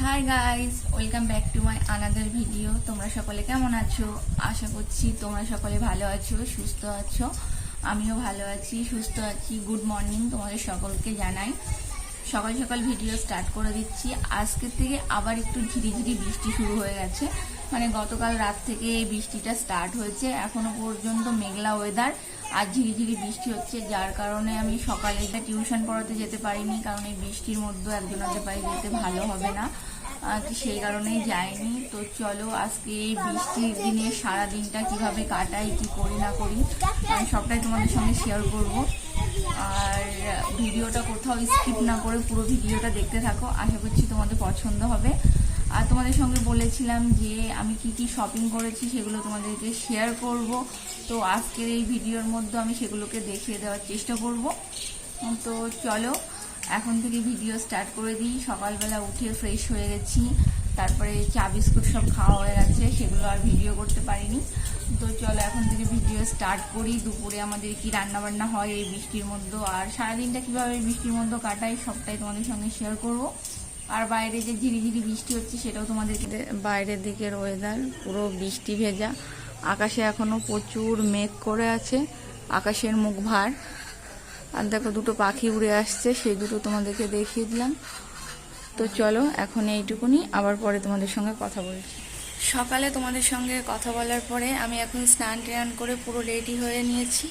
Hi guys, welcome back to my another video. তোমরা সকলে কেমন আছো? আশা করছি তোমরা সকলে ভালো আছো, সুস্থ আছো। আমিও ভালো আছি, সুস্থ আছি। গুড মর্নিং তোমাদের সকলকে জানাই। সকাল সকাল ভিডিও স্টার্ট করে দিচ্ছি। আজকের থেকে আবার একটু ঝিরিঝিরি বৃষ্টি শুরু হয়ে গেছে। মানে গতকাল রাত থেকে এই বৃষ্টিটা স্টার্ট হয়েছে, এখনো পর্যন্ত মেঘলা ওয়েদার আর ঝিরিঝিরি বৃষ্টি হচ্ছে, যার কারণে আমি সকালে টিউশন পড়াতে যেতে পারিনি, কারণ এই বৃষ্টির মধ্যে একজনের বাড়ি যেতে ভালো হবে না, সেই কারণেই যাইনি। তো চলো আজকে এই বৃষ্টির দিনে সারা দিনটা কিভাবে কাটাই, কি করি না করি, আমি সবটাই তোমাদের সঙ্গে শেয়ার করব। আর ভিডিওটা কোথাও স্কিপ না করে পুরো ভিডিওটা দেখতে থাকো, আশা করছি তোমাদের পছন্দ হবে। আর তোমাদের সঙ্গে বলেছিলাম যে আমি কি কি শপিং করেছি সেগুলো তোমাদেরকে শেয়ার করব। তো আজকের এই ভিডিওর মধ্যে আমি সেগুলোকে দেখিয়ে দেওয়ার চেষ্টা করব। তো চলো এখন থেকে ভিডিও স্টার্ট করে দিই। সকালবেলা উঠে ফ্রেশ হয়ে গেছি, তারপরে চা বিস্কুট সব খাওয়া হয়ে গেছে, সেগুলো আর ভিডিও করতে পারিনি। তো চলো এখন থেকে ভিডিও স্টার্ট করি। দুপুরে আমাদের কি রান্না বান্না হয় এই বৃষ্টির মধ্যে, আর সারাদিনটা কীভাবে বৃষ্টির মধ্যে কাটাই সবটাই তোমাদের সঙ্গে শেয়ার করব। আর বাইরে যে ঝিরিঝিরি বৃষ্টি হচ্ছে সেটাও তোমাদেরকে। বাইরের দিকের ওয়েদার পুরো বৃষ্টি ভেজা, আকাশে এখনো প্রচুর মেঘ করে আছে, আকাশের মুখ ভার। আর দেখো দুটো পাখি উড়ে আসছে, সেই দুটো তোমাদেরকে দেখিয়ে দিলাম। তো চলো এখন এইটুকুনি, আবার পরে তোমাদের সঙ্গে কথা বলছি। সকালে তোমাদের সঙ্গে কথা বলার পরে আমি এখন স্নান টান করে পুরো রেডি হয়ে নিয়েছি,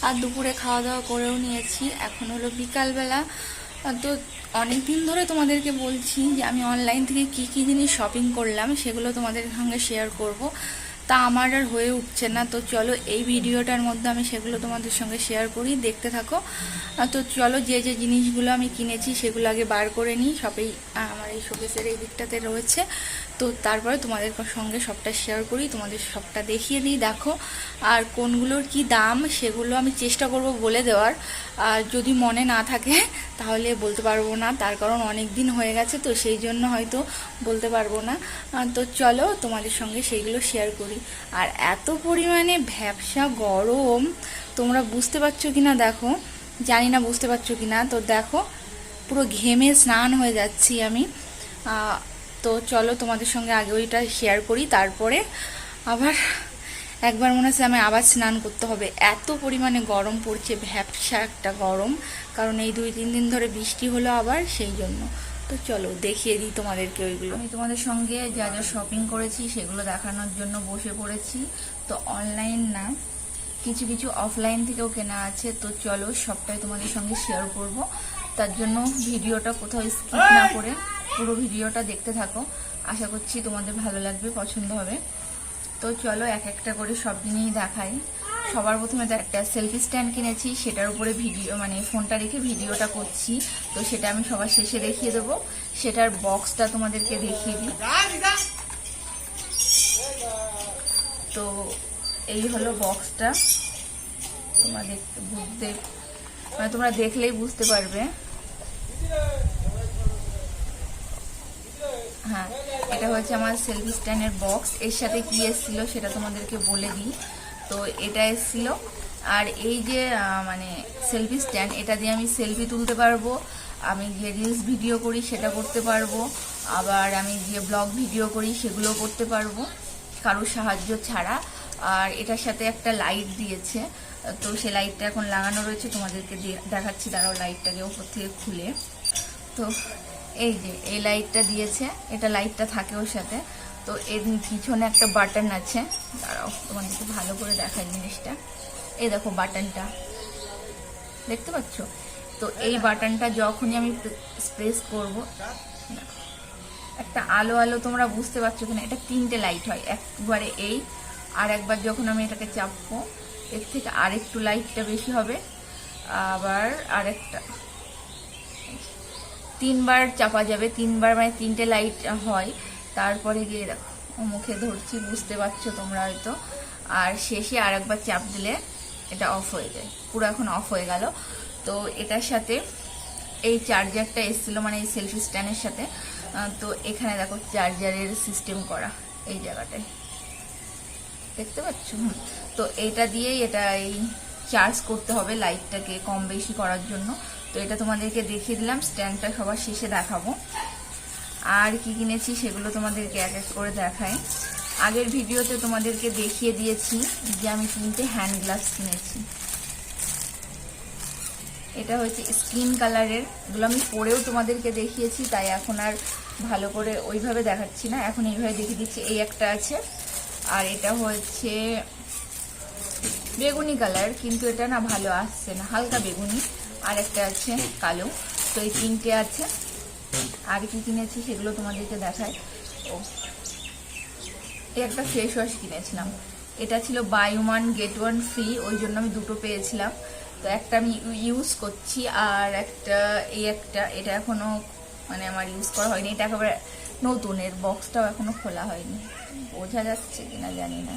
আর দুপুরে খাওয়া দাওয়া করেও নিয়েছি। এখন হলো বিকালবেলা। তো অনেক দিন ধরে তোমাদেরকে বলছি যে আমি অনলাইন থেকে কি কি জিনিস শপিং করলাম সেগুলো তোমাদের সঙ্গে শেয়ার করব, তা আমার আর হয়ে উঠছে না। তো চলো এই ভিডিওটার মধ্যে আমি সেগুলো তোমাদের সঙ্গে শেয়ার করি, দেখতে থাকো। তো চলো যে যে জিনিসগুলো আমি কিনেছি সেগুলো আগে বার করে নিই। সবই আমার এই শোকেসের এই দিকটাতে রয়েছে। তো তারপরে তোমাদের সঙ্গে সবটা শেয়ার করি, তোমাদের সবটা দেখিয়ে দিই, দেখো। আর কোনগুলোর কি দাম সেগুলো আমি চেষ্টা করব বলে দেওয়ার। আর যদি মনে না থাকে তাহলে বলতে পারবো না, তার কারণ অনেক দিন হয়ে গেছে, তো সেই জন্য হয়তো বলতে পারবো না। তো চলো তোমাদের সঙ্গে সেইগুলো শেয়ার করি। আর এত পরিমাণে ভ্যাপসা গরম, তোমরা বুঝতে পারছো কিনা দেখো, জানি না বুঝতে পারছো কিনা। তো দেখো পুরো ঘেমে স্নান হয়ে যাচ্ছি আমি। তো চলো তোমাদের সঙ্গে আগে ওইটা শেয়ার করি, তারপরে আবার একবার মনে হচ্ছে আমি আবার স্নান করতে হবে, এত পরিমাণে গরম পড়ছে, ভ্যাপসা একটা গরম। কারণ এই 2-3 দিন ধরে বৃষ্টি হলো আবার, সেই জন্য। তো চলো দেখিয়ে দিই তোমাদেরকে ওইগুলো। আমি তোমাদের সঙ্গে যা যা শপিং করেছি সেগুলো দেখানোর জন্য বসে পড়েছি। তো অনলাইন না, কিছু কিছু অফলাইন থেকেও কেনা আছে। তো চলো সবটাই তোমাদের সঙ্গে শেয়ার করব, তার জন্য ভিডিওটা কোথাও স্কিপ না করে পুরো ভিডিওটা দেখতে থাকো। আশা করছি তোমাদের ভালো লাগবে, পছন্দ হবে। তো চলো এক একটা করে সব জিনিস দেখাই। সবার প্রথমে তো একটা সেলফি স্ট্যান্ড কিনেছি, সেটার উপরে ভিডিও মানে ফোনটা রেখে ভিডিওটা করছি। তো সেটা আমি সবার শেষে দেখিয়ে দেবো। সেটার বক্সটা তোমাদেরকে দেখিয়ে দিই। তো এই হলো বক্সটা, তোমরা দেখলেই বুঝতে পারবে। হ্যাঁ, এটা হচ্ছে আমার সেলফি স্ট্যান্ডের বক্স। এর সাথে কি এসেছিল সেটা তোমাদেরকে বলে দিই। তো এটা এসেছিল, আর এই যে মানে সেলফি স্ট্যান্ড, এটা দিয়ে আমি সেলফি তুলতে পারবো, আমি যে রিলস ভিডিও করি সেটা করতে পারবো, আবার আমি যে ব্লগ ভিডিও করি সেগুলো করতে পারবো কারোর সাহায্য ছাড়া। আর এটার সাথে একটা লাইট দিয়েছে, তো সেই লাইটটা এখন লাগানো রয়েছে, তোমাদেরকে দেখাচ্ছি, দাঁড়াও লাইটটাকে উপর থেকে খুলে। তো এই যে এই লাইটটা দিয়েছে, এটা লাইটটা থাকে ওর সাথে। তো এর পিছনে একটা বাটন আছে, দাঁড়াও তোমাদেরকে ভালো করে দেখাই জিনিসটা। এই দেখো বাটনটা দেখতে পাচ্ছ? তো এই বাটনটা যখনই আমি প্রেস করব, একটা আলো আলো, তোমরা বুঝতে পারছো কিনা, এটা 3টে লাইট হয় একবারে। এই আর একবার যখন আমি এটাকে চাপবো, এর থেকে আরেকটু লাইটটা বেশি হবে, আবার আরেকটা, 3বার চাপা যাবে, 3বার মানে 3টে লাইট হয়। তারপরে গিয়ে দেখো মুখে ধরছি, বুঝতে পারছো তোমরা হয়তো। আর শেষে আর একবার চাপ দিলে এটা অফ হয়ে যায়, পুরো এখন অফ হয়ে গেল। তো এটার সাথে এই চার্জারটা এসেছিলো, মানে এই সেলফি স্ট্যান্ডের সাথে। তো এখানে দেখো চার্জারের সিস্টেম করা, এই জায়গাটায় দেখতে পাচ্ছ। তো এটা দিয়েই এটা এই চার্জ করতে হবে লাইটটাকে কম বেশি করার জন্য। তো এটা তোমাদেরকে দেখিয়ে দিলাম, স্ট্যান্ডটা সবার শেষে দেখাবো। আর কি কিনেছি সেগুলো তোমাদেরকে এক এক করে দেখাই। আগের ভিডিওতে তোমাদেরকে দেখিয়ে দিয়েছি যে আমি 3টে হ্যান্ড গ্লাভস কিনেছি। এটা হচ্ছে স্কিন কালারের, এগুলো আমি পরেও তোমাদেরকে দেখিয়েছি, তাই এখন আর ভালো করে ওইভাবে দেখাচ্ছি না, এখন এইভাবে দেখিয়ে দিচ্ছি। এই একটা আছে, আর এটা হচ্ছে বেগুনি কালার, কিন্তু এটা না ভালো আসছে না, হালকা বেগুনি। আর একটা আছে কালো। তো এই 3টে আছে। আর কি কিনেছি সেগুলো তোমাদেরকে দেখায়। ও, এই একটা ফেস ওয়াশ কিনেছিলাম, এটা ছিল বাই 1 গেট 1 ফ্রি, ওই জন্য আমি 2টো পেয়েছিলাম। তো একটা আমি ইউজ করছি, আর একটা এটা এখনো মানে আমার ইউজ করা হয়নি, এটা একেবারে নতুন, এর বক্সটাও এখনো খোলা হয়নি, বোঝা যাচ্ছে কিনা জানি না।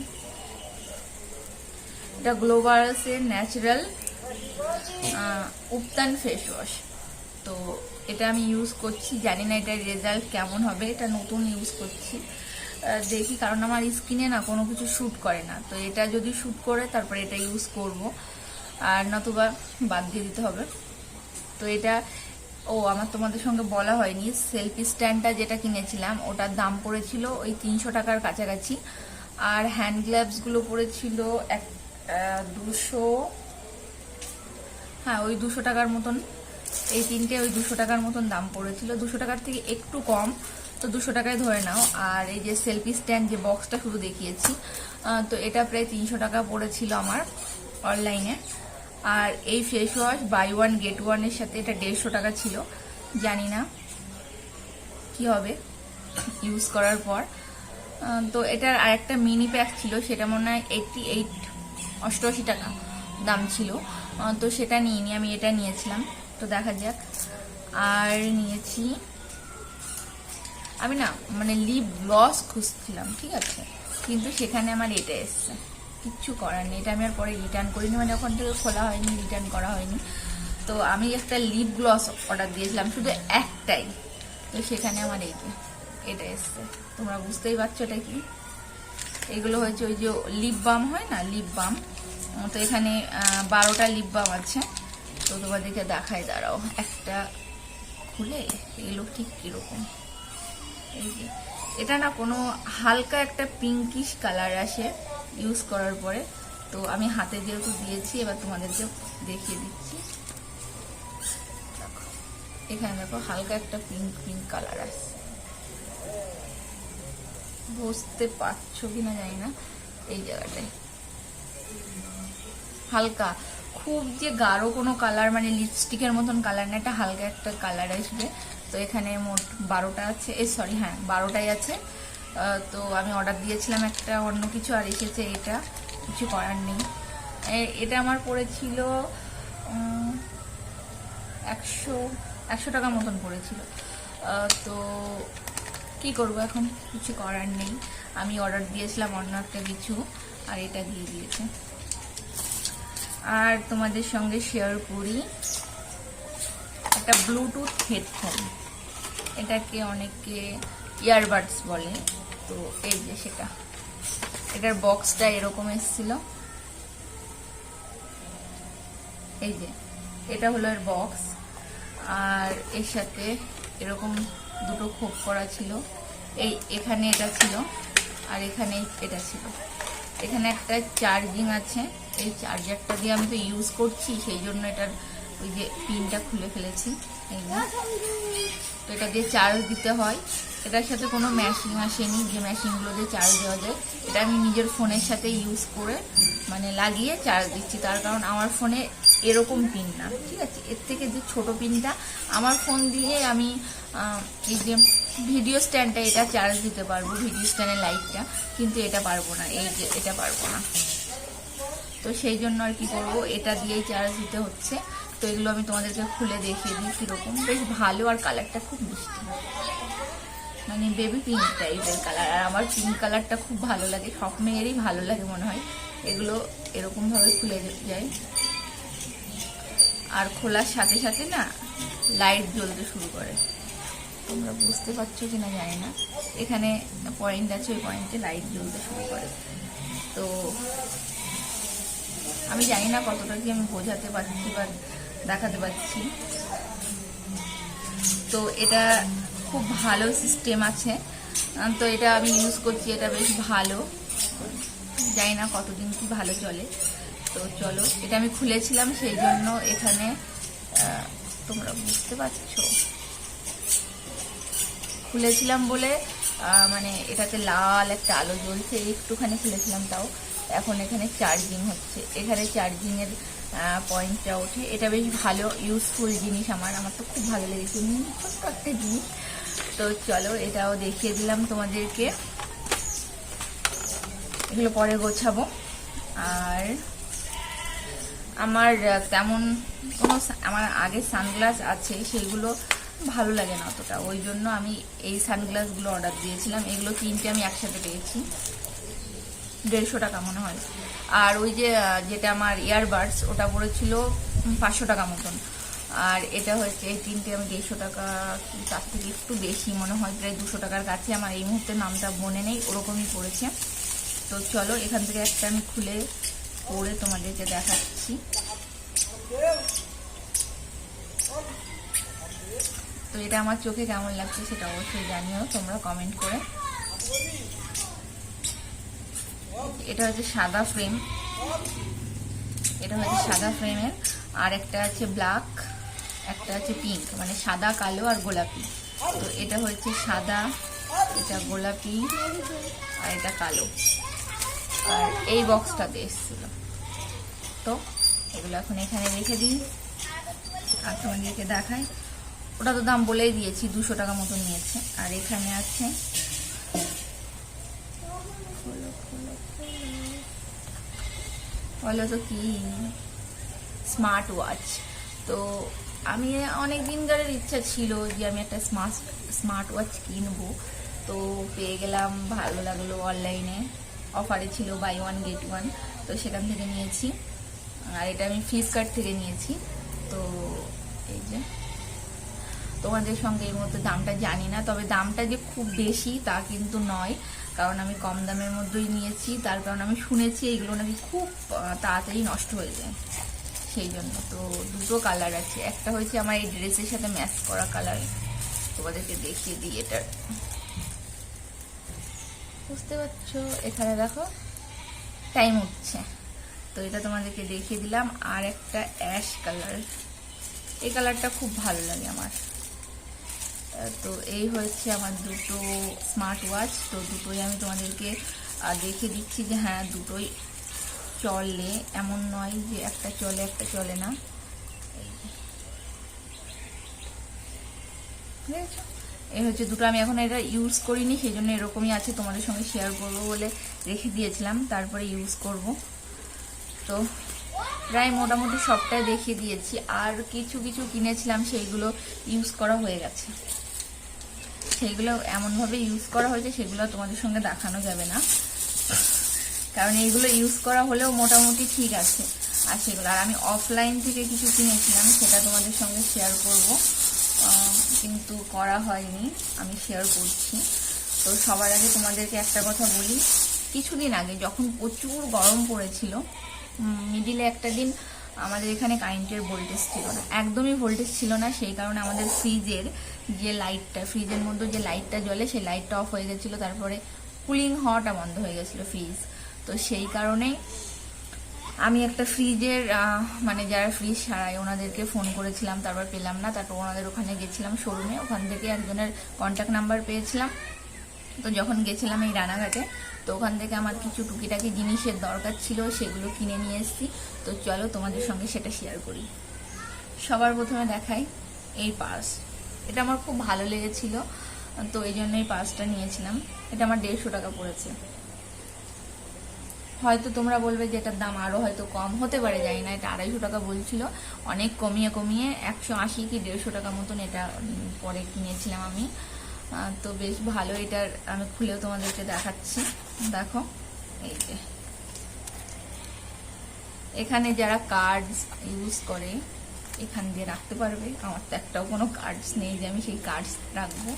এটা গ্লোবালসের ন্যাচারাল উপটান ফেস ওয়াশ। তো এটা আমি ইউজ করছি, জানি না এটার রেজাল্ট কেমন হবে, এটা নতুন ইউজ করছি, দেখি, কারণ আমার স্কিনে না কোনো কিছু শ্যুট করে না। তো এটা যদি শ্যুট করে তারপরে এটা ইউজ করব, আর নতুবা বাদ দিয়ে দিতে হবে। তো এটা আমার তোমাদের সঙ্গে বলা হয়নি, সেলফি স্ট্যান্ডটা যেটা কিনেছিলাম ওটার দাম পড়েছিল ওই 300 টাকার কাছাকাছি, আর হ্যান্ড গ্লাভসগুলো পড়েছিল 200, হ্যাঁ ওই 200 টাকার মতন। এই 3টে ওই 200 টাকার মতন দাম পড়েছিল, 200 টাকার থেকে একটু কম, তো 200 টাকায় ধরে নাও। আর এই যে সেলফি স্ট্যান্ড যে বক্সটা শুধু দেখিয়েছি, তো এটা প্রায় 300 টাকা পড়েছিল আমার অনলাইনে। আর এই ফেস ওয়াশ বাই 1 গেট 1-এর সাথে এটা 150 টাকা ছিল, জানি না কি হবে ইউজ করার পর। তো এটার আরেকটা মিনি প্যাক ছিল, সেটা মনে হয় 88 টাকা দাম ছিল, তো সেটা নিইনি, আমি এটা নিয়েছিলাম। তো দেখা যাক। আর নিয়েছি আমি না মানে লিপ গ্লস খুঁজছিলাম, ঠিক আছে, কিন্তু সেখানে আমার এটা এসছে, কিচ্ছু করার নেই, এটা আমি আর পরে রিটার্ন করিনি, মানে ওখান থেকে খোলা হয়নি, রিটার্ন করা হয়নি। তো আমি একটা লিপ গ্লস অর্ডার দিয়েছিলাম, শুধু একটাই, তো সেখানে আমার এটা এসছে। তোমরা বুঝতেই পারছো এটা কি। এগুলো হচ্ছে ওই যে লিপ বাম হয় না, লিপ বাম। তো এখানে 12টা লিপ বাম আছে, তো তোমাদেরকে দেখায়, দাঁড়াও একটা খুলে, এগুলো ঠিক কিরকম। এই যে এটা না কোনো হালকা একটা পিঙ্কিশ কালার আসে ইউজ করার পরে। তো আমি হাতে যেহেতু দিয়েছি, এবার তোমাদেরকে দেখিয়ে দিচ্ছি। দেখো এখানে, দেখো হালকা একটা পিঙ্ক কালার আসছে, বুঝতে পারছো কিনা জানি না, এই জায়গাটায় হালকা, খুব যে গাঢ় কোনো কালার মানে লিপস্টিকের মতন কালার না, এটা হালকা একটা কালার আসবে। তো এখানে মোট 12টা আছে, হ্যাঁ 12টাই আছে। তো আমি অর্ডার দিয়েছিলাম একটা অন্য কিছু, আর এসেছে এটা, কিছু করার নেই। এটা আমার পড়েছিল 100 টাকা মতন পড়েছিল। তো কি করব এখন, কিছু করার নেই, আমি অর্ডার দিয়েছিলাম অন্য একটা কিছু, আর এটা দিয়ে দিয়েছে। আর তোমাদের সঙ্গে শেয়ার করি একটা ব্লুটুথ হেডফোন, এটাকে অনেকে ইয়ারবাডস বলে। তো এই যে সেটা, এটার বক্সটা এরকম এসেছিল, এই যে এটা হলো এর বক্স, আর এর সাথে এরকম দুটো খোপ করা ছিল, এখানে এটা ছিল, আর এখানে এটা ছিল। এখানে একটা চার্জিং আছে, এই চার্জারটা দিয়ে আমি তো ইউজ করছি, সেই জন্য এটার ওই যে পিনটা খুলে ফেলেছি। এই যে, তো এটা দিয়ে চার্জ দিতে হয়, এটার সাথে কোনো মেশিন আসেনি যে মেশিনগুলো দিয়ে চার্জ দেওয়া যায়। এটা আমি নিজের ফোনের সাথে ইউজ করে মানে লাগিয়ে চার্জ দিচ্ছি, তার কারণ আমার ফোনে এরকম পিন না, ঠিক আছে, এর থেকে যে ছোট পিনটা, আমার ফোন দিয়ে আমি এই যে ভিডিও স্ট্যান্ডটা এটা চার্জ দিতে পারবো, ভিডিও স্ট্যান্ডের লাইটটা, কিন্তু এটা পারবো না, এই যে এটা পারবো না। তো সেই জন্য আর কি করবো, এটা দিয়েই চার্জ দিতে হচ্ছে। তো এগুলো আমি তোমাদেরকে খুলে দেখিয়ে দিই কীরকম, বেশ ভালো, আর কালারটা খুব মিষ্টি, মানে বেবি পিঙ্ক টাইপের কালার। আর আমার পিঙ্ক কালারটা খুব ভালো লাগে, সব মেয়েরই ভালো লাগে মনে হয়। এগুলো এরকমভাবে খুলে যায়, আর খোলার সাথে সাথে না লাইট জ্বলতে শুরু করে, তোমরা বুঝতে পারছো কিনা জানি না, এখানে পয়েন্ট আছে, ওই পয়েন্টে লাইট জ্বলতে শুরু করে। তো আমি জানি না কতটা কি আমি বোঝাতে পারছি বা দেখাতে পারছি। তো এটা খুব ভালো সিস্টেম আছে। তো এটা আমি ইউজ করছি, এটা বেশ ভালো, জানি না কতদিন কি ভালো চলে। তো চলো, এটা আমি খুলেছিলাম সেই জন্য এখানে তোমরা বুঝতে পারছো, খুলেছিলাম বলে মানে এটাতে লাল একটা আলো জ্বলছে, একটুখানি খুলেছিলাম তাও। এখন এখানে চার্জিং হচ্ছে, এখানে চার্জিংয়ের পয়েন্টটা ওঠে। এটা বেশ ভালো ইউজফুল জিনিস, আমার তো খুব ভালো লেগেছে, ছোট্ট একটা জিনিস। তো চলো, এটাও দেখিয়ে দিলাম তোমাদেরকে, এগুলো পরে গোছাবো। আর আমার তেমন কোনো, আমার আগে সানগ্লাস আছে, সেগুলো ভালো লাগে না অতটা, ওই জন্য আমি এই সানগ্লাসগুলো অর্ডার দিয়েছিলাম। এগুলো 3টে আমি একসাথে পেয়েছি, 150 টাকা মনে হয়। আর ওই যে যেটা আমার ইয়ারবাডস, ওটা পড়েছিল 500 টাকা মতন। আর এটা হচ্ছে এই 3টে আমি 150 টাকা, তার থেকে একটু বেশি মনে হয়, প্রায় 200 টাকার কাছে। আমার এই মুহূর্তে নামটা মনে নেই, ওরকমই পড়েছে। তো চলো, এখান থেকে একটা আমি খুলে পরে তোমাদেরকে দেখাচ্ছি। তো এটা আমার চোখে কেমন লাগছে সেটা অবশ্যই জানিও তোমরা কমেন্ট করে। এটা হচ্ছে সাদা ফ্রেম, এটা হচ্ছে সাদা ফ্রেমের, আর একটা আছে ব্ল্যাক, একটা আছে পিঙ্ক, মানে সাদা, কালো আর গোলাপি। তো এটা হচ্ছে সাদা, এটা গোলাপি, আর এটা কালো। আর এই বক্সটাতে এসেছিল। তো এগুলো এখন এখানে রেখে দিই, আর তোমাদেরকে দেখাই। ওটা তো দাম বলেই দিয়েছি, 200 টাকা মতো নিয়েছে। আর এখানে আছে বলো তো কি, স্মার্ট ওয়াচ। তো আমি অনেক দিনকারের ইচ্ছা ছিল যে আমি একটা স্মার্ট ওয়াচ কিনবো। তো পেয়ে গেলাম, ভালো লাগলো, অনলাইনে অফারে ছিল, বাই 1 get 1। তো সেখান থেকে নিয়েছি। আর এটা আমি ফ্লিপকার্ট থেকে নিয়েছি। তো এই যে তোমাদের সঙ্গে এই মধ্যে দামটা জানি না, তবে দামটা যে খুব বেশি তা কিন্তু নয়, কারণ আমি কম দামের মধ্যেই নিয়েছি। তার কারণ আমি শুনেছি এগুলো নাকি খুব তাড়াতাড়ি নষ্ট হয়ে যায়, সেই জন্য। তো দুটো কালার আছে, একটা হয়েছে আমার এই ড্রেসের সাথে ম্যাচ করা কালার, তোমাদেরকে দেখিয়ে দিই। এটা বুঝতে পারছো, এখানে দেখো টাইম উঠছে, তো এটা তোমাদেরকে দেখিয়ে দিলাম। আর একটা অ্যাশ কালার, এই কালারটা খুব ভালো লাগে আমার। তো এই হচ্ছে আমার দুটো স্মার্ট ওয়াচ। তো দুটোই আমি তোমাদেরকে দেখিয়ে দিচ্ছি যে হ্যাঁ দুটোই চলে, এমন নয় যে একটা চলে একটা চলে না। এই হচ্ছে দুটো, আমি এখন এটা ইউজ করিনি, সেই জন্য এরকমই আছে, তোমাদের সঙ্গে শেয়ার করবো বলে রেখে দিয়েছিলাম, তারপরে ইউজ করব। তো প্রায় মোটামুটি সবটাই দেখিয়ে দিয়েছি। আর কিছু কিছু কিনেছিলাম, সেইগুলো ইউজ করা হয়ে গেছে, সেইগুলো এমনভাবে ইউজ করা হয়েছে সেগুলো তোমাদের সঙ্গে দেখানো যাবে না, কারণ এইগুলো ইউজ করা হলেও মোটামুটি ঠিক আছে। আর সেগুলো, আর আমি অফলাইন থেকে কিছু কিনেছিলাম, সেটা তোমাদের সঙ্গে শেয়ার করব, কিন্তু করা হয়নি, আমি শেয়ার করছি। তো সবার আগে তোমাদেরকে একটা কথা বলি, কিছুদিন আগে যখন প্রচুর গরম পড়েছিল, মিডিলে একটা দিন আমাদের এখানে কারেন্টের ভোল্টেজ ছিল না, একদমই ভোল্টেজ ছিল না। সেই কারণে আমাদের ফ্রিজের যে লাইটটা, ফ্রিজের মধ্যে যে লাইটটা জ্বলে, সেই লাইটটা অফ হয়ে গেছিলো, তারপরে কুলিং হওয়াটা বন্ধ হয়ে গেছিলো ফ্রিজ। তো সেই কারণেই আমি একটা ফ্রিজের মানে যারা ফ্রিজ সারায় ওনাদেরকে ফোন করেছিলাম, তারপর পেলাম না, তারপর ওনাদের ওখানে গেছিলাম শোরুমে, ওখান থেকে একজনের কন্ট্যাক্ট নাম্বার পেয়েছিলাম। তো যখন গেছিলাম এই রানাঘাটে, তো ওখান থেকে আমার কিছু টুকিটাকি জিনিসের দরকার ছিল, সেগুলো কিনে নিয়ে এসেছি। তো চলো তোমাদের সঙ্গে সেটা শেয়ার করি। সবার প্রথমে দেখাই এই পার্স, এটা আমার খুব ভালো লেগেছিল, তো এই জন্য এই পার্সটা নিয়েছিলাম। এটা আমার 150 টাকা পড়েছে। হয়তো তোমরা বলবে যে এটার দাম আরও হয়তো কম হতে পারে, জানি না, এটা 250 টাকা বলছিল, অনেক কমিয়ে 180 কি 150 টাকা মতন এটা পরে কিনেছিলাম আমি। তো বেশ ভালো, এটার আমি খুলেও তোমাদেরকে দেখাচ্ছি, দেখো এই যে এখানে যারা কার্ডস ইউজ করে এখান দিয়ে রাখতে পারবে। আমার তো একটাও কোনো কার্ডস নেই যে আমি সেই কার্ডস রাখবো।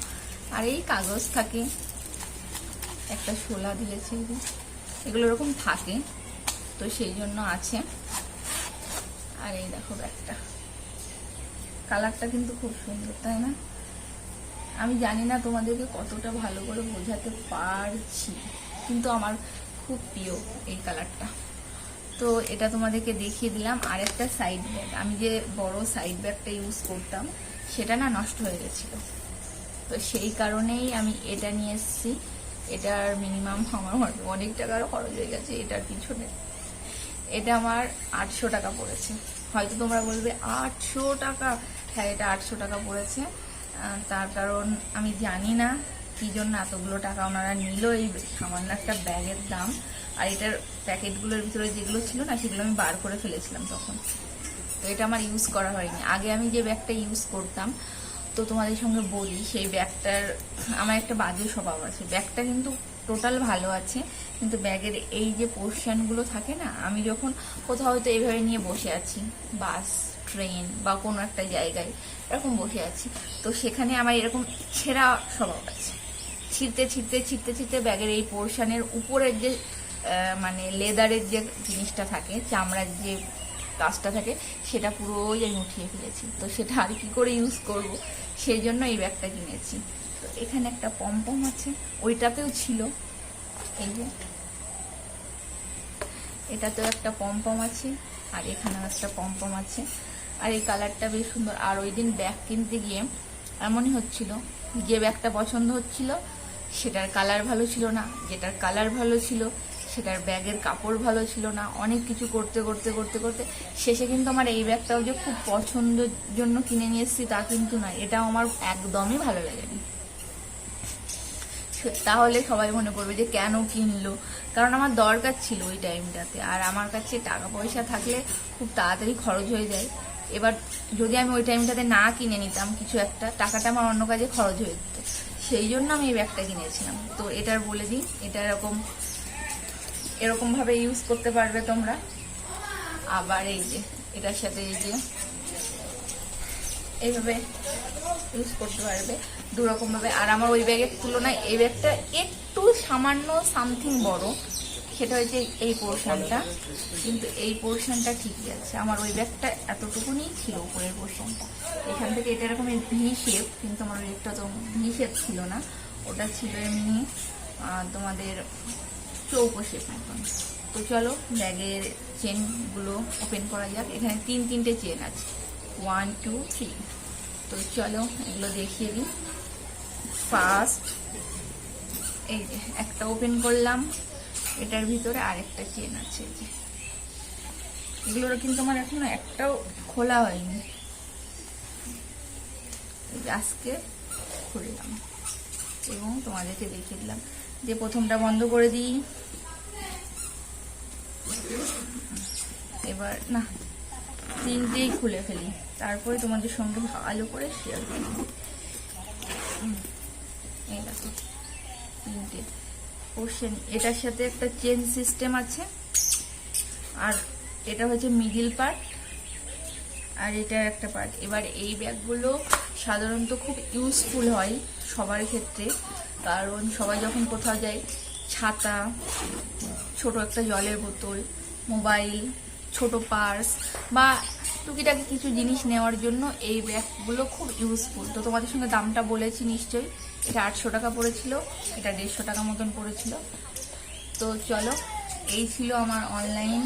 আর এই কাগজ থাকে, একটা শোলা দিয়েছে, এগুলো এরকম থাকে, তো সেই জন্য আছে। আর এই দেখো ব্যাগটা, কালারটা কিন্তু খুব সুন্দর, তাই না? আমি জানি না তোমাদেরকে কতটা ভালো করে বোঝাতে পারছি, কিন্তু আমার খুব প্রিয় এই কালারটা। তো এটা তোমাদেরকে দেখিয়ে দিলাম। আর একটা সাইড ব্যাগ, আমি যে বড় সাইড ব্যাগটা ইউজ করতাম সেটা না নষ্ট হয়ে গেছিল, তো সেই কারণেই আমি এটা নিয়ে এসেছি। এটার মিনিমাম আমার অনেক টাকারও খরচ হয়ে গেছে এটার পিছনে। এটা আমার 800 টাকা পড়েছে। হয়তো তোমরা বলবে 800 টাকা? হ্যাঁ, এটা 800 টাকা পড়েছে। তার কারণ আমি জানি না কি জন্য এতগুলো টাকা ওনারা নিল এই সামান্য একটা ব্যাগের দাম। আর এটার প্যাকেটগুলোর ভিতরে যেগুলো ছিল না সেগুলো আমি বার করে ফেলেছিলাম তখন, তো এটা আমার ইউজ করা হয়নি। আগে আমি যে ব্যাগটা ইউজ করতাম, তো তোমাদের সঙ্গে বলি, সেই ব্যাগটার আমার একটা বাজে স্বভাব আছে। ব্যাগটা কিন্তু টোটাল ভালো আছে, কিন্তু ব্যাগের এই যে পোর্শনগুলো থাকে না, আমি যখন কোথাও হয়তো এইভাবে নিয়ে বসে আছি, বাস, ট্রেন বা কোনো একটা জায়গায় এরকম বসে আছি, তো সেখানে আমার এরকম ছেঁড়া স্বভাব আছে। ছিঁড়তে ছিঁড়তে ছিঁড়তে ছিঁড়তে ব্যাগের এই পোর্শনের উপরের যে মানে লেদারের যে জিনিসটা থাকে, চামড়ার যে কাজটা থাকে, সেটা পুরোই আমি উঠিয়ে ফেলেছি। তো সেটা আর কি করে ইউজ করব, সেই জন্য এই ব্যাগটা কিনেছি। তো এখানে একটা পমপম আছে, ওইটাতেও ছিল, এই যে এটাতেও একটা পমপম আছে, আর এখানেও একটা পমপম আছে। আর এই কালারটা বেশ সুন্দর। আর ওই দিন ব্যাগ কিনতে গিয়ে এমনই হচ্ছিল, যে ব্যাগটা পছন্দ হচ্ছিল সেটার কালার ভালো ছিল না, যেটার কালার ভালো ছিল সেটার ব্যাগের কাপড় ভালো ছিল না। অনেক কিছু করতে করতে করতে করতে শেষে কিন্তু আমার এই ব্যাগটাও যে খুব পছন্দের জন্য কিনে নিয়ে এসেছি তা কিন্তু না, এটাও আমার একদমই ভালো লাগেনি। তাহলে সবাই মনে করবে যে কেন কিনলো, কারণ আমার দরকার ছিল ওই টাইমটাতে। আর আমার কাছে টাকা পয়সা থাকলে খুব তাড়াতাড়ি খরচ হয়ে যায়। এবার যদি আমি ওই টাইমটাতে না কিনে নিতাম কিছু একটা, টাকাটা আমার অন্য কাজে খরচ হয়ে যেত। সেই জন্য আমি এই ব্যাগটা কিনেছিলাম। তো এটার বলে দিই, এটা এরকম ভাবে ইউজ করতে পারবে তোমরা। আবার এই যে এটার সাথে এই যে এইভাবে ইউজ করতে পারবে দুরকম ভাবে। আর আমার ওই ব্যাগের তুলনায় এই ব্যাগটা একটু সামান্য সামথিং বড়, সেটা হচ্ছে এই পোর্শনটা, কিন্তু এই পোর্শনটা ঠিকই আছে। আমার ওই ব্যাগটা এতটুকুনি ছিল, উপরের পোর্শনটা এখান থেকে এটা এরকম ভি শেপ, কিন্তু আমার ওই ব্যাগটা তো ভি শেপ ছিল না, ওটা ছিল এমনি তোমাদের চৌকো শেপ মতন। তো চলো ব্যাগের চেনগুলো ওপেন করা যাক। এখানে তিনটে চেন আছে, 1 2 3। তো চলো এগুলো দেখিয়ে দিই। ফার্স্ট এই যে একটা ওপেন করলাম, এটার ভিতরে আরেকটা চেন আছে। এগুলোর কিন্তু আমার এখনো একটাও খোলা হয়নি, আজকে খুললাম এবং তোমাদেরকে দেখিয়ে দিলাম। যে প্রথমটা বন্ধ করে দিই, এবার না তিনটেই খুলে ফেলি, তারপরে তোমাদের সঙ্গে ভালো করে শেয়ার করি। এই দেখো তিনটে পোর্শন, এটার সাথে একটা চেন সিস্টেম আছে, আর এটা হচ্ছে মিডিল পার্ট, আর এটার একটা পার্ট। এবার এই ব্যাগগুলো সাধারণত খুব ইউজফুল হয় সবার ক্ষেত্রে, কারণ সবাই যখন কোথাও যায়, ছাতা, ছোট একটা জলের বোতল, মোবাইল, ছোট পার্স বা টুকিটাকি কিছু জিনিস নেওয়ার জন্য এই ব্যাগগুলো খুব ইউজফুল। তো তোমাদের সঙ্গে দামটা বলেছি নিশ্চয়ই, এটা 800 টাকা পড়েছিল, এটা 150 টাকা মতন পড়েছিল। তো চলো, এই ছিল আমার অনলাইন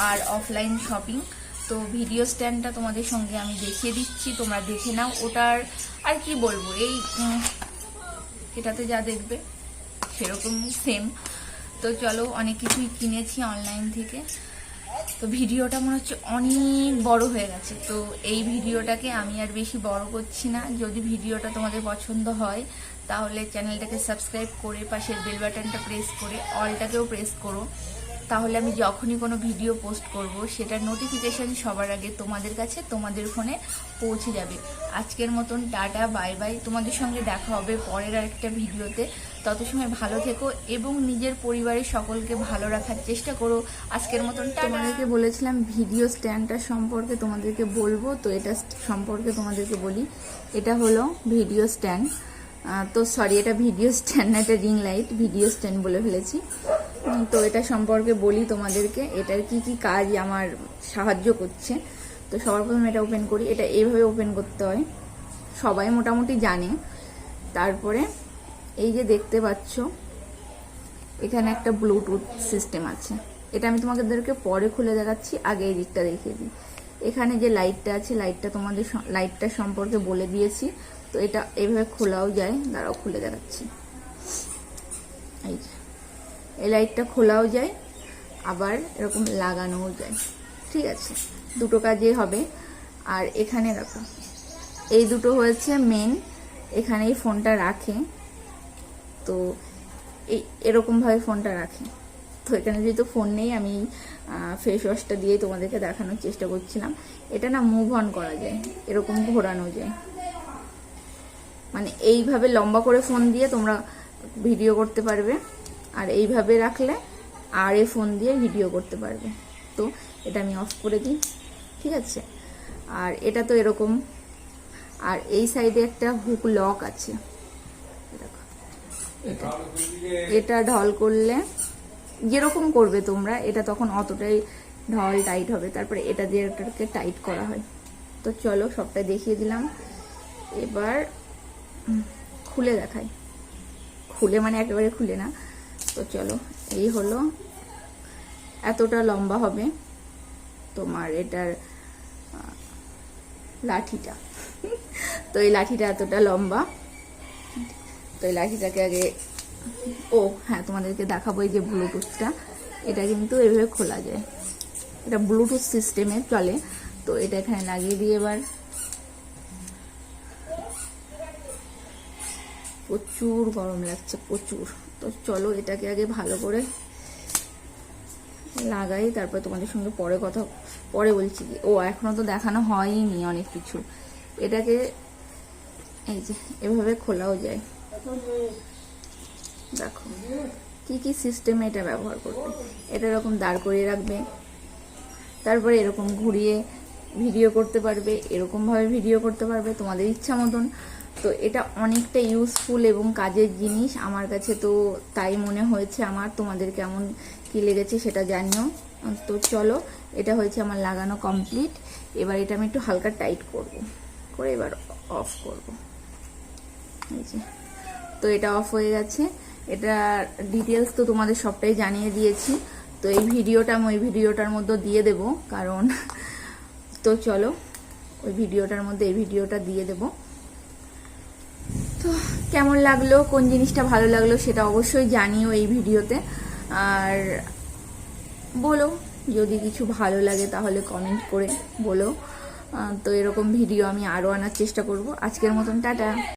আর অফলাইন শপিং। তো ভিডিও স্ট্যান্ডটা তোমাদের সঙ্গে আমি দেখিয়ে দিচ্ছি, তোমরা দেখে নাও। ওটার আর কি বলবো, এই এটাতে যা দেখবে সেরকম সেম। তো চলো, অনেক কিছুই কিনেছি অনলাইন থেকে। তো ভিডিওটা মনে হচ্ছে অনেক বড় হয়ে গেছে, তো এই ভিডিওটাকে আমি আর বেশি বড় করছি না। যদি ভিডিওটা তোমাদের পছন্দ হয় তাহলে চ্যানেলটাকে সাবস্ক্রাইব করে পাশের বেল বাটনটা প্রেস করে অলটাকেও প্রেস করো, তাহলে আমি যখনই কোনো ভিডিও পোস্ট করব সেটার নোটিফিকেশান সবার আগে তোমাদের কাছে, তোমাদের ফোনে পৌঁছে যাবে। আজকের মতন টাটা, বাই বাই। তোমাদের সঙ্গে দেখা হবে পরের আরেকটা ভিডিওতে। তত সময় ভালো থেকো এবং নিজের পরিবারের সকলকে ভালো রাখার চেষ্টা করো। আজকের মতন তোমাদেরকে বলেছিলাম ভিডিও স্ট্যান্ডটা সম্পর্কে তোমাদেরকে বলবো, তো এটা সম্পর্কে তোমাদেরকে বলি। এটা হলো ভিডিও স্ট্যান্ড, তো সরি, এটা ভিডিও স্ট্যান্ড না, এটা রিং লাইট, ভিডিও স্ট্যান্ড বলে ফেলেছি। তো এটা সম্পর্কে বলি তোমাদেরকে, এটার কি কি কাজ আমার সাহায্য করছে। তো সবার প্রথমে এটা ওপেন করি। এটা এইভাবে ওপেন করতে হয়, সবাই মোটামুটি জানে। তারপরে এই যে দেখতে পাচ্ছ এখানে একটা ব্লুটুথ সিস্টেম আছে, এটা আমি তোমাদেরকে পরে খুলে দেখাচ্ছি, আগে এই দিকটা দেখিয়ে দিই। এখানে যে লাইটটা আছে, লাইটটা সম্পর্কে বলে দিয়েছি। তো এটা এইভাবে খোলাও যায়, দাঁড়াও খুলে দেখাচ্ছি। এই লাইটটা খোলাও যায়, আবার এরকম লাগানোও যায়, ঠিক আছে, দুটো কাজে হবে। আর এখানে দেখো এই দুটো হয়েছে মেন, এখানেই ফোনটা রাখে, তো এই এরকমভাবে ফোনটা রাখে। তো এখানে যেহেতু ফোন নেই, আমি ফেস ওয়াশটা দিয়ে তোমাদেরকে দেখানোর চেষ্টা করছিলাম। এটা না মুভ অন করা যায়, এরকম ঘোরানো যায়, মানে এইভাবে লম্বা করে ফোন দিয়ে তোমরা ভিডিও করতে পারবে, আর এইভাবে রাখলে আর এই ফোন দিয়ে ভিডিও করতে পারবে। তো এটা আমি অফ করে দিই, ঠিক আছে। আর এটা তো এরকম, আর এই সাইডে একটা হুক লক আছে, এটা ঢল করলে যেরকম করবে তোমরা, এটা তখন অতটাই ঢল টাইট হবে। তারপরে এটা দিয়ে এটাকে টাইট করা হয়। তো চলো সবটাই দেখিয়ে দিলাম, এবার খুলে দেখাই। খুলে মানে একেবারে খুলে না। তো চলো, এই হলো, এতটা লম্বা হবে তোমার এটার লাঠিটা। তো এই লাঠিটা এতটা লম্বা। তো এই লাঠিটাকে আগে, ও হ্যাঁ তোমাদেরকে দেখাবো, এই যে ব্লুটুথটা, এটা কিন্তু এভাবে খোলা যায়, এটা ব্লুটুথ সিস্টেমে চলে। তো এটা এখানে লাগিয়ে দিয়ে এবার প্রচুর গরম লাগছে, প্রচুর। তো চলো এটাকে আগে ভালো করে লাগাই, তারপর তোমাদের সঙ্গে পরে বলছি। ও এখনো তো দেখানো হয়নি অনেক কিছু। এটাকে এই যে এভাবে খোলাও যায়, দেখো কি কি সিস্টেমে এটা ব্যবহার করবে। এটা এরকম দাঁড় করিয়ে রাখবে, তারপরে এরকম ঘুরিয়ে ভিডিও করতে পারবে, এরকমভাবে ভিডিও করতে পারবে তোমাদের ইচ্ছা মতন। তো এটা অনেকটা ইউজফুল এবং কাজের জিনিস, আমার কাছে তো তাই মনে হয়েছে। আমার তোমাদের কেমন কি লেগেছে সেটা জানিও। তো চলো, এটা হয়েছে আমার লাগানো কমপ্লিট। এবার এটা আমি একটু হালকা টাইট করে এবার অফ করব। এই যে, তো এটা অফ হয়ে গেছে। এটা ডিটেলস তো তোমাদের সবটাই জানিয়ে দিয়েছি। তো এই ভিডিওটা আমি ওই ভিডিওটার মধ্যে দিয়ে দেব, কারণ তো চলো ওই ভিডিওটার মধ্যে এই ভিডিওটা দিয়ে দেব। তো কেমন লাগলো, কোন জিনিসটা ভালো লাগলো সেটা অবশ্যই জানিও এই ভিডিওতে। আর বলো যদি কিছু ভালো লাগে তাহলে কমেন্ট করে বলো। তো এরকম ভিডিও আমি আরও আনার চেষ্টা করব। আজকের মতন টাটা।